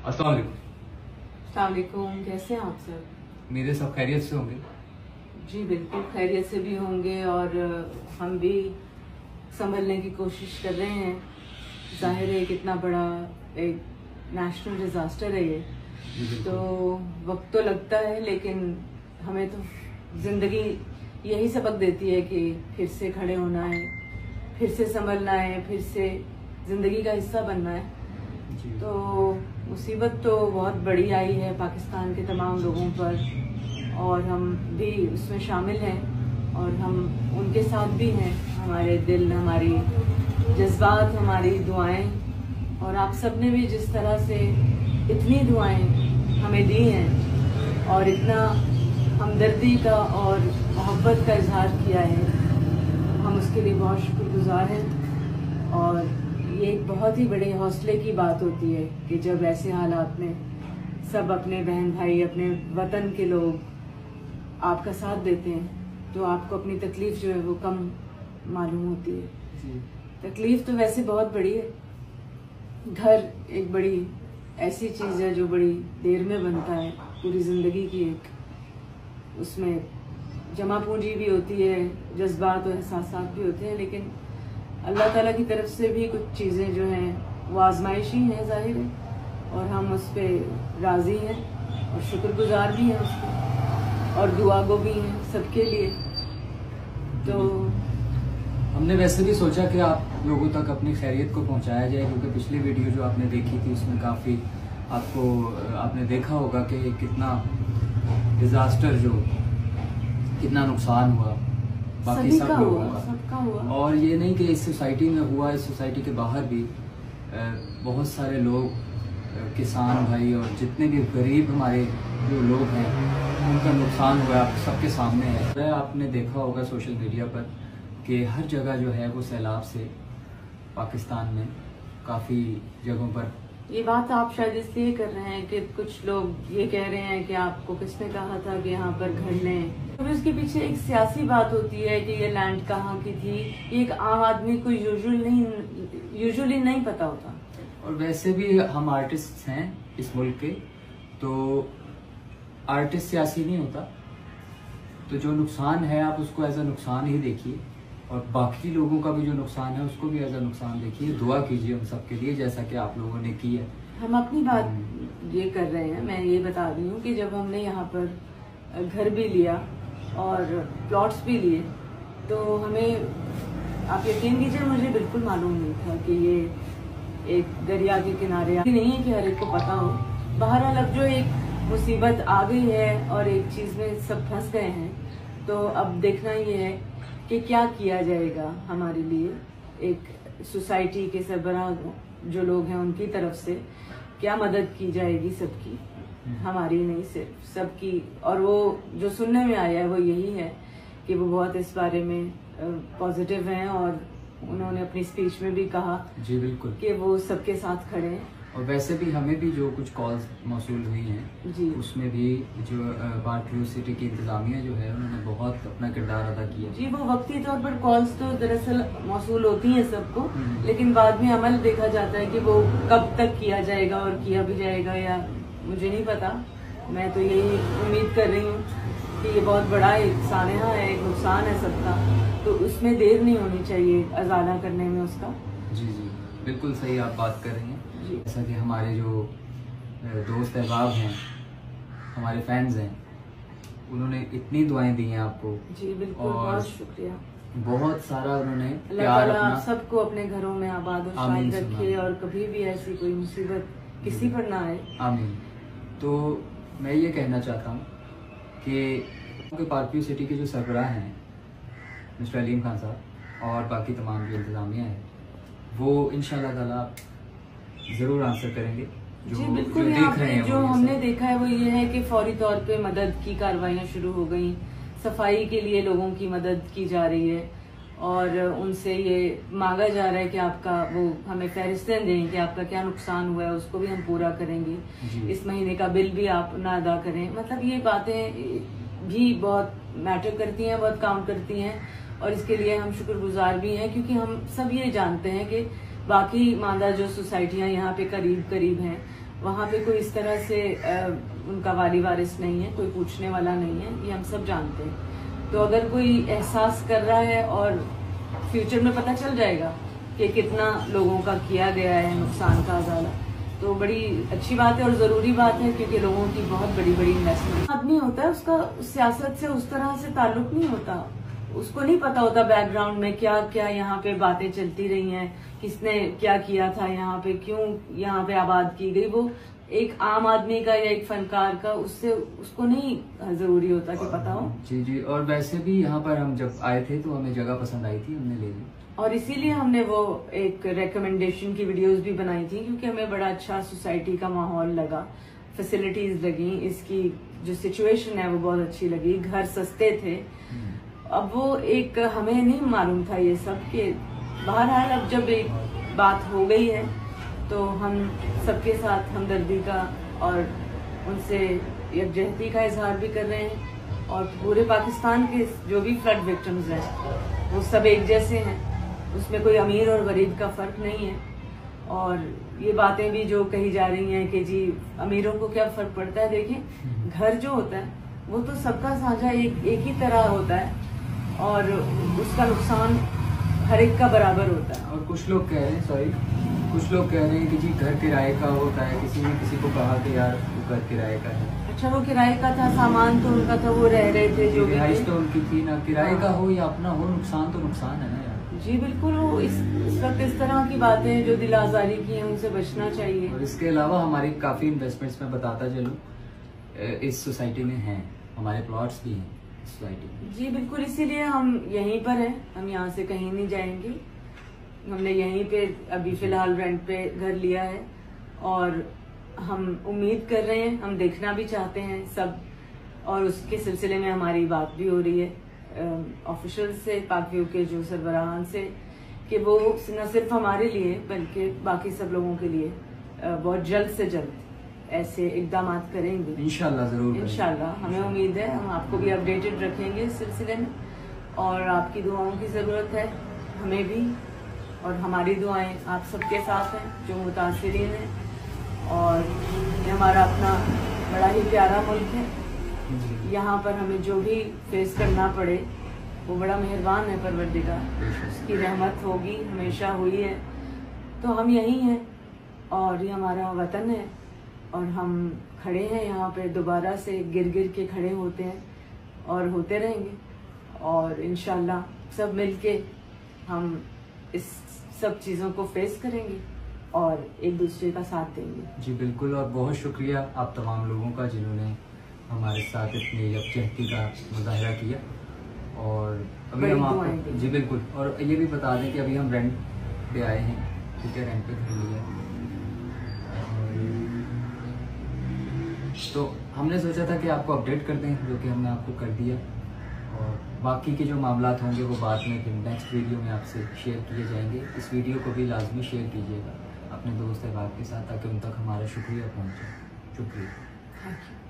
अस्सलाम वालेकुम। अस्सलाम वालेकुम। कैसे हैं आप सर? मेरे सब खैरियत से होंगे? जी बिल्कुल खैरियत से भी होंगे और हम भी संभलने की कोशिश कर रहे हैं। जाहिर है कितना बड़ा एक नेशनल डिजास्टर है ये, तो वक्त तो लगता है, लेकिन हमें तो जिंदगी यही सबक देती है कि फिर से खड़े होना है, फिर से संभलना है, फिर से जिंदगी का हिस्सा बनना है। तो मुसीबत तो बहुत बड़ी आई है पाकिस्तान के तमाम लोगों पर, और हम भी उसमें शामिल हैं और हम उनके साथ भी हैं। हमारे दिल, हमारी जज्बात, हमारी दुआएं, और आप सब ने भी जिस तरह से इतनी दुआएं हमें दी हैं और इतना हमदर्दी का और मोहब्बत का इजहार किया है, हम उसके लिए बहुत शुक्रगुजार हैं। और ये एक बहुत ही बड़े हौसले की बात होती है कि जब ऐसे हालात में सब अपने बहन भाई, अपने वतन के लोग आपका साथ देते हैं, तो आपको अपनी तकलीफ जो है वो कम मालूम होती है। तकलीफ तो वैसे बहुत बड़ी है। घर एक बड़ी ऐसी चीज है जो बड़ी देर में बनता है, पूरी जिंदगी की एक उसमें जमा पूंजी भी होती है, जज्बात और एहसासात भी होते हैं, लेकिन अल्लाह ताला की तरफ से भी कुछ चीजें जो हैं वो आजमाइशी हैं, जाहिर है, और हम उस पर राजी हैं और शुक्रगुजार भी हैं उसके, और दुआ गो भी हैं सबके लिए। तो हमने वैसे भी सोचा कि आप लोगों तक अपनी खैरियत को पहुंचाया जाए, क्योंकि पिछली वीडियो जो आपने देखी थी उसमें काफ़ी आपने देखा होगा कि कितना डिजास्टर, जो कितना नुकसान हुआ बाकी सब लोगों का, सबका हुआ। और ये नहीं कि इस सोसाइटी में हुआ, इस सोसाइटी के बाहर भी बहुत सारे लोग, किसान भाई और जितने भी गरीब हमारे जो लोग हैं, उनका नुकसान हुआ, आप सबके सामने है। आपने देखा होगा सोशल मीडिया पर कि हर जगह जो है वो सैलाब से पाकिस्तान में काफ़ी जगहों पर। ये बात आप शायद इसलिए कर रहे हैं कि कुछ लोग ये कह रहे हैं कि आपको किसने कहा था कि यहाँ पर घर लें, तो इसके पीछे एक सियासी बात होती है कि ये लैंड कहाँ की थी। ये एक आम आदमी को यूजुअली नहीं पता होता। और वैसे भी हम आर्टिस्ट हैं इस मुल्क के, तो आर्टिस्ट सियासी नहीं होता, तो जो नुकसान है आप उसको एज अ नुकसान ही देखिए, और बाकी लोगों का भी जो नुकसान है उसको भी एज अ नुकसान देखिए। दुआ कीजिए हम सबके लिए, जैसा कि आप लोगों ने की है। हम अपनी बात ये कर रहे हैं, मैं ये बता रही हूँ कि जब हमने यहाँ पर घर भी लिया और प्लॉट्स भी लिए, तो हमें, आप यकीन कीजिए, मुझे बिल्कुल मालूम नहीं था कि ये एक दरिया के किनारे नहीं है कि हर एक को पता हो। बहरहाल अब जो एक मुसीबत आ गई है और एक चीज में सब फंस गए हैं, तो अब देखना ये है कि क्या किया जाएगा हमारे लिए। एक सोसाइटी के सरबराह जो लोग हैं उनकी तरफ से क्या मदद की जाएगी सबकी, हमारी नहीं सिर्फ सबकी। और वो जो सुनने में आया है वो यही है कि वो बहुत इस बारे में पॉजिटिव हैं, और उन्होंने अपनी स्पीच में भी कहा जी बिल्कुल कि वो सबके साथ खड़े हैं। और वैसे भी हमें भी जो कुछ कॉल्स मौसूल हुई हैं जी, उसमें भी जो पार्क सिटी की इंतजामिया जो है उन्होंने बहुत अपना किरदार अदा किया। जी, वो वक्ती तौर पर कॉल्स तो दरअसल मौसूल होती हैं सबको, लेकिन बाद में अमल देखा जाता है कि वो कब तक किया जाएगा और किया भी जाएगा या मुझे नहीं पता। मैं तो यही उम्मीद कर रही हूँ कि ये बहुत बड़ा एक सानहा है, एक नुकसान है सबका, तो उसमें देर नहीं होनी चाहिए अजाला करने में उसका। जी जी बिल्कुल सही आप बात कर रही हैं। जैसा कि हमारे जो दोस्त अहबाब हैं, हमारे फैंस हैं, उन्होंने इतनी दुआएं दी हैं आपको। जी बिल्कुल, बहुत शुक्रिया। बहुत सारा उन्होंने अल्लाह ताला आप सबको अपने घरों में आबाद और शाद रखे, और कभी भी ऐसी कोई मुसीबत किसी पर ना आए। आमीन। तो मैं ये कहना चाहता हूँ कि पार्क सिटी के जो सरबराह हैं मिस्टर अलीम खान साहब और बाकी तमाम जो इंतजामिया है, वो इंशाल्लाह ताला जरूर आंसर करेंगे। जी बिल्कुल, यहाँ पे जो हमने देखा है वो ये है कि फौरी तौर पे मदद की कार्रवाइयाँ शुरू हो गई, सफाई के लिए लोगों की मदद की जा रही है, और उनसे ये मांगा जा रहा है कि आपका वो हमें फहरिस्तें दें कि आपका क्या नुकसान हुआ है, उसको भी हम पूरा करेंगे, इस महीने का बिल भी आप ना अदा करें। मतलब ये बातें भी बहुत मैटर करती हैं, बहुत काउंट करती हैं, और इसके लिए हम शुक्रगुजार भी हैं, क्योंकि हम सब ये जानते हैं कि बाकी मादा जो सोसाइटियां यहाँ पे करीब करीब हैं वहाँ पे कोई इस तरह से उनका वाली वारिस नहीं है, कोई पूछने वाला नहीं है, ये हम सब जानते हैं। तो अगर कोई एहसास कर रहा है और फ्यूचर में पता चल जाएगा कि कितना लोगों का किया गया है नुकसान का अजाला, तो बड़ी अच्छी बात है और ज़रूरी बात है, क्योंकि लोगों की बहुत बड़ी बड़ी इन्वेस्टमेंट आदमी होता है, उसका सियासत से उस तरह से ताल्लुक नहीं होता, उसको नहीं पता होता बैकग्राउंड में क्या क्या यहाँ पे बातें चलती रही हैं, किसने क्या किया था यहाँ पे, क्यों यहाँ पे आबाद की गई। वो एक आम आदमी का या एक फनकार का उससे उसको नहीं जरूरी होता कि पता हो। जी जी, और वैसे भी यहाँ पर हम जब आए थे तो हमें जगह पसंद आई थी, हमने ले ली, और इसीलिए हमने वो एक रिकमेंडेशन की वीडियोस भी बनाई थी, क्योंकि हमें बड़ा अच्छा सोसाइटी का माहौल लगा, फैसिलिटीज लगी, इसकी जो सिचुएशन है वो बहुत अच्छी लगी, घर सस्ते थे। अब वो एक हमें नहीं मालूम था ये सब कि बहरहाल अब जब एक बात हो गई है तो हम सबके साथ हमदर्दी का और उनसे यकजहती का इजहार भी कर रहे हैं, और पूरे पाकिस्तान के जो भी फ्लड विक्टिम्स हैं वो सब एक जैसे हैं, उसमें कोई अमीर और गरीब का फर्क नहीं है। और ये बातें भी जो कही जा रही हैं कि जी अमीरों को क्या फर्क पड़ता है, देखिए घर जो होता है वो तो सबका साझा एक ही तरह होता है और उसका नुकसान हर एक का बराबर होता है। और कुछ लोग कह रहे हैं कुछ लोग कह रहे हैं कि जी घर किराए का होता है, किसी ने किसी को कहा कि यार वो घर किराए का है। अच्छा, वो किराए का था, सामान तो उनका था, वो रह रहे थे, जो रिहाइश तो उनकी थी ना, किराए का हो या अपना हो, नुकसान तो नुकसान है ना यार। जी बिल्कुल, वो इस वक्त इस तरह की बातें जो दिल आजारी की हैं उनसे बचना चाहिए। और इसके अलावा हमारी काफी इन्वेस्टमेंट्स में बताता चलूं इस सोसाइटी में हैं, हमारे प्लॉट्स भी हैं सोसाइटी। जी बिल्कुल, इसीलिए हम यहीं पर हैं, हम यहाँ से कहीं नहीं जाएंगे। हमने यहीं पे अभी फिलहाल रेंट पे घर लिया है और हम उम्मीद कर रहे हैं, हम देखना भी चाहते हैं सब, और उसके सिलसिले में हमारी बात भी हो रही है ऑफिशियल से, पाक व्यू के जो सरबराहान से, कि वो न सिर्फ हमारे लिए बल्कि बाकी सब लोगों के लिए बहुत जल्द से जल्द ऐसे इकदाम करेंगे। इंशाल्लाह जरूर, इंशाल्लाह हमें उम्मीद है, हम आपको भी अपडेटेड रखेंगे इस सिलसिले में, और आपकी दुआओं की ज़रूरत है हमें भी, और हमारी दुआएं आप सबके साथ हैं जो मुतासिरीन हैं। और ये हमारा अपना बड़ा ही प्यारा मुल्क है, यहाँ पर हमें जो भी फेस करना पड़े वो बड़ा मेहरबान है परवरदिगार, उसकी रहमत होगी, हमेशा हुई है। तो हम यहीं हैं और ये हमारा वतन है, और हम खड़े हैं यहाँ पे, दोबारा से गिर गिर के खड़े होते हैं और होते रहेंगे, और इंशाल्लाह सब मिलके हम इस सब चीज़ों को फेस करेंगे और एक दूसरे का साथ देंगे। जी बिल्कुल, और बहुत शुक्रिया आप तमाम लोगों का जिन्होंने हमारे साथ इतनी यकजहती का मुजाहरा किया। और अभी हम आपको जी बिल्कुल, और ये भी बता दें कि अभी हम रेंट पे आए हैं, ठीक है, रेंट पे घर लिया है, तो हमने सोचा था कि आपको अपडेट कर दें, जो कि हमने आपको कर दिया, और बाकी के जो मामलात होंगे वो बाद में फिर नेक्स्ट वीडियो में आपसे शेयर किए जाएंगे। इस वीडियो को भी लाजमी शेयर कीजिएगा अपने दोस्त अहबाब के साथ, ताकि उन तक हमारा शुक्रिया पहुँचे। शुक्रिया। Thank you.